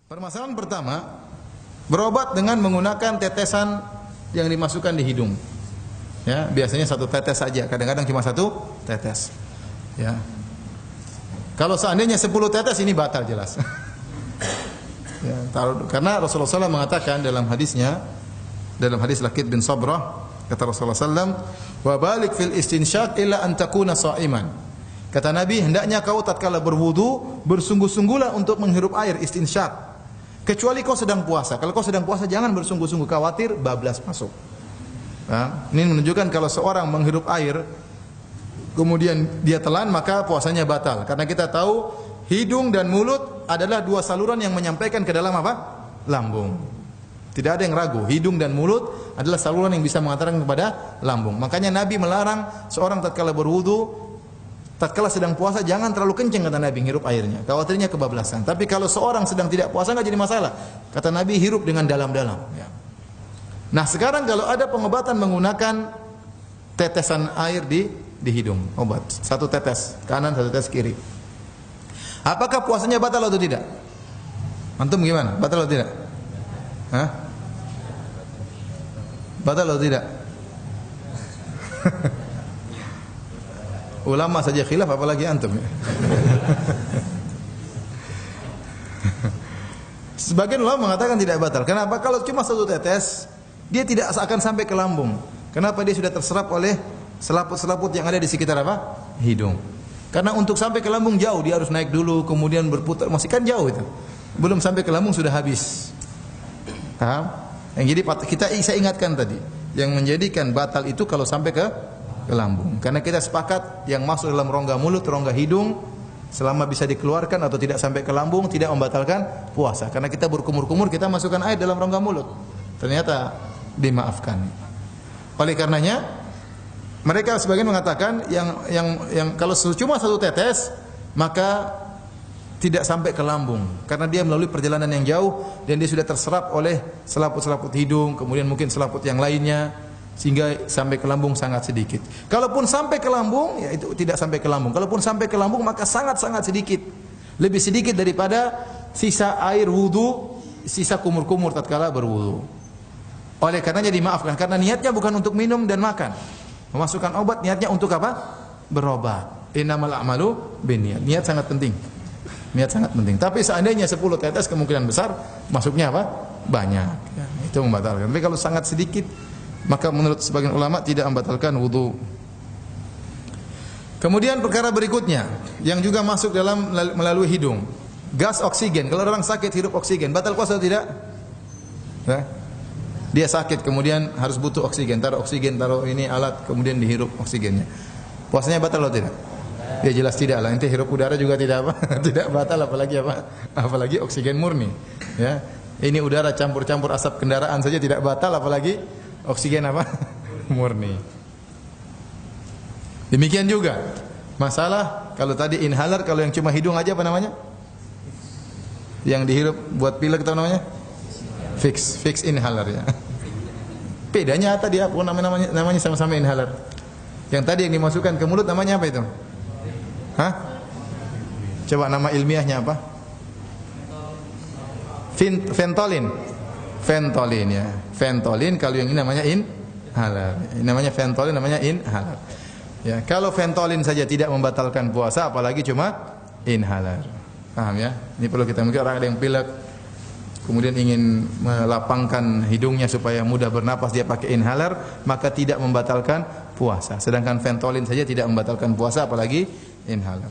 Permasalahan pertama, berobat dengan menggunakan tetesan yang dimasukkan di hidung. Ya, biasanya satu tetes saja, kadang-kadang cuma satu tetes. Ya. Kalau seandainya 10 tetes ini batal jelas. Ya, karena Rasulullah SAW mengatakan dalam hadisnya, dalam hadis Lakid bin Sabrah, kata Rasulullah SAW, wa balik fil istinsyaq illa an takuna sha'iman. Kata Nabi, hendaknya kau tatkala berwudu bersungguh-sungguhlah untuk menghirup air istinsyaq. Kecuali kau sedang puasa. Kalau kau sedang puasa jangan bersungguh-sungguh, khawatir bablas masuk. Nah, ini menunjukkan kalau seorang menghirup air kemudian dia telan maka puasanya batal. Karena kita tahu hidung dan mulut adalah dua saluran yang menyampaikan ke dalam apa? Lambung. Tidak ada yang ragu, hidung dan mulut adalah saluran yang bisa mengantarkan kepada lambung. Makanya Nabi melarang seorang tatkala berwudu, tatkala sedang puasa jangan terlalu kencang, kata Nabi, hirup airnya. Khawatirnya kebablasan. Tapi kalau seorang sedang tidak puasa enggak jadi masalah. Kata Nabi, hirup dengan dalam-dalam. Ya. Nah sekarang kalau ada pengobatan menggunakan tetesan air di hidung, obat. Satu tetes kanan, satu tetes kiri. Apakah puasanya batal atau tidak? Antum gimana? Batal atau tidak? Hah? Batal atau tidak? Ulama saja khilaf apalagi antum ya. Sebagian ulama mengatakan tidak batal. Kenapa? Kalau cuma satu tetes, dia tidak akan sampai ke lambung. Kenapa? Dia sudah terserap oleh selaput-selaput yang ada di sekitar apa? Hidung. Karena untuk sampai ke lambung jauh, dia harus naik dulu, kemudian berputar, masih kan jauh itu. Belum sampai ke lambung sudah habis. Paham? Yang jadi saya ingatkan tadi, yang menjadikan batal itu kalau sampai ke lambung. Karena kita sepakat yang masuk dalam rongga mulut, rongga hidung, selama bisa dikeluarkan atau tidak sampai ke lambung tidak membatalkan puasa. Karena kita berkumur-kumur, kita masukkan air dalam rongga mulut. Ternyata dimaafkan. Oleh karenanya mereka sebagian mengatakan yang kalau cuma satu tetes maka tidak sampai ke lambung karena dia melalui perjalanan yang jauh dan dia sudah terserap oleh selaput-selaput hidung, kemudian mungkin selaput yang lainnya sehingga sampai ke lambung sangat sedikit. Kalaupun sampai ke lambung ya itu tidak sampai ke lambung. Kalaupun sampai ke lambung maka sangat-sangat sedikit. Lebih sedikit daripada sisa air wudu, sisa kumur-kumur tatkala berwudu. Oleh karenanya dimaafkan karena niatnya bukan untuk minum dan makan. Memasukkan obat niatnya untuk apa? Berobat. Innamal a'malu binniyat. Niat sangat penting. Niat sangat penting. Tapi seandainya 10 tetes kemungkinan besar masuknya apa? Banyak. Ya, itu membatalkan. Tapi kalau sangat sedikit maka menurut sebagian ulama tidak membatalkan wudu. Kemudian perkara berikutnya yang juga masuk dalam melalui hidung. Gas oksigen. Kalau orang sakit hirup oksigen, batal puasa atau tidak? Ya. Dia sakit kemudian harus butuh oksigen, taruh ini alat kemudian dihirup oksigennya. Puasanya batal atau tidak? Ya jelas tidak lah. Inti hirup udara juga tidak apa? Tidak batal apalagi apa? Apalagi oksigen murni. Ya. Ini udara campur-campur asap kendaraan saja tidak batal apalagi oksigen apa? Murni. Demikian juga masalah kalau tadi inhaler, kalau yang cuma hidung aja apa namanya? Yang dihirup buat pilek itu namanya? Fix inhaler ya. Bedanya apa dia? Namanya sama-sama inhaler. Yang tadi yang dimasukkan ke mulut namanya apa itu? Hah? Coba nama ilmiahnya apa? Ventolin. Ventolin ya. Ventolin kalau yang ini namanya inhaler. Namanya ventolin, namanya inhaler. Ya, kalau ventolin saja tidak membatalkan puasa apalagi cuma inhaler. Paham ya? Ini perlu kita mungkin orang ada yang pilek kemudian ingin melapangkan hidungnya supaya mudah bernapas dia pakai inhaler maka tidak membatalkan puasa. Sedangkan ventolin saja tidak membatalkan puasa apalagi inhaler.